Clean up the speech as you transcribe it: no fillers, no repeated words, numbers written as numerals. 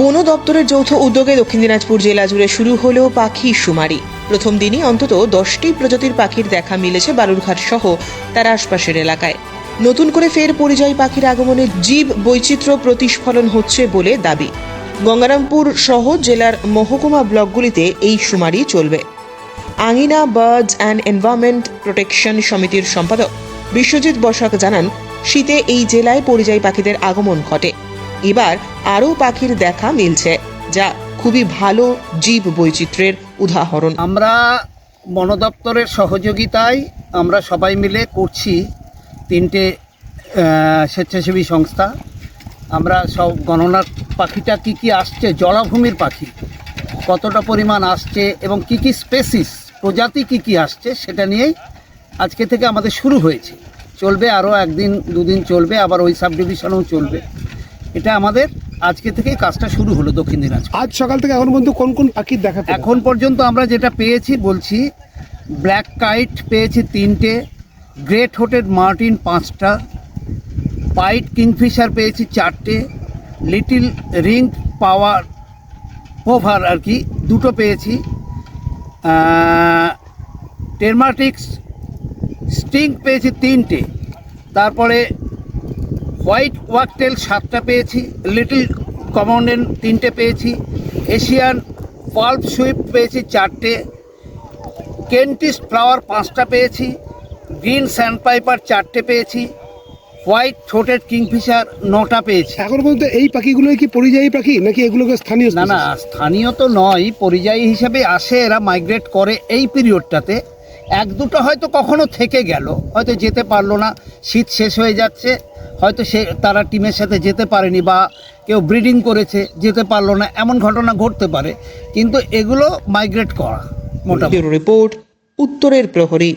বন দপ্তরের যৌথ উদ্যোগে দক্ষিণ দিনাজপুর জেলা জুড়ে শুরু হলো পাখি শুমারি। প্রথম দিনই অন্তত 10টি প্রজাতির পাখির দেখা মিলেছে বালুরঘাট সহ তার আশপাশের এলাকায়। নতুন করে ফের পরিযায়ী পাখির আগমনে জীব বৈচিত্র্য প্রতিস্ফলন হচ্ছে বলে দাবি। গঙ্গারামপুর সহ জেলার মহকুমা ব্লকগুলিতে এই শুমারি চলবে। আঙিনা বার্ডস অ্যান্ড এনভায়রনমেন্ট প্রোটেকশন সমিতির সম্পাদক বিশ্বজিৎ বসাক জানান, শীতে এই জেলায় পরিযায়ী পাখিদের আগমন ঘটে। এবার আরও পাখির দেখা মিলছে, যা খুবই ভালো জীব বৈচিত্র্যের উদাহরণ। আমরা বন দপ্তরের সহযোগিতায় আমরা সবাই মিলে করছি, 3টে স্বেচ্ছাসেবী সংস্থা। আমরা সব গণনার পাখিটা কি আসছে, জলাভূমির পাখি কতটা পরিমাণ আসছে এবং কি স্পেসিস প্রজাতি কি আসছে সেটা নিয়েই আজকে থেকে আমাদের শুরু হয়েছে। চলবে আরও 1 দিন 2 দিন চলবে, আবার ওই সাব ডিভিশনেও চলবে। এটা আমাদের আজকে থেকেই কাজটা শুরু হলো দক্ষিণ দিনাজপুর। আজ সকাল থেকে এখন পর্যন্ত কোন কোন পাখির দেখা পেলেন? এখন পর্যন্ত আমরা যেটা পেয়েছি বলছি, ব্ল্যাক কাইট পেয়েছি 3টে, গ্রেট হোটেড মার্টিন 5টা, পাইট কিংফিশার পেয়েছি 4টে, লিটিল রিং পাওয়ার পোভার আর কি 2টো পেয়েছি, টেরমাটিক্স স্টিং পেয়েছি 3টে, তারপরে হোয়াইট ওয়াকটেল 7টা পেয়েছি, লিটল কমন্ডেন 3টে পেয়েছি, এশিয়ান পাল্প সুইপ পেয়েছি 4টে, কেন্টিস্ট ফ্লাওয়ার 5টা পেয়েছি, গ্রিন স্যান্ডপাইপার 4টে পেয়েছি, হোয়াইট থ্রোটেড কিংফিশার 9টা পেয়েছি। এখন পর্যন্ত এই পাখিগুলো কি পরিযায়ী পাখি নাকি এগুলোকে স্থানীয়? না, স্থানীয় তো নয়, পরিযায়ী হিসেবে আসে, এরা মাইগ্রেট করে এই পিরিয়ডটাতে। 1-2টো হয়তো কখনো থেকে গেল, হয়তো যেতে পারলো না, শীত শেষ হয়ে যাচ্ছে, হয়তো তারা টিমের সাথে যেতে পারেনি, বা কেউ ব্রিডিং করেছে যেতে পারলো না, এমন ঘটনা ঘটতে পারে, কিন্তু এগুলো মাইগ্রেট করা মোটামুটি। রিপোর্ট, উত্তরের প্রহরী।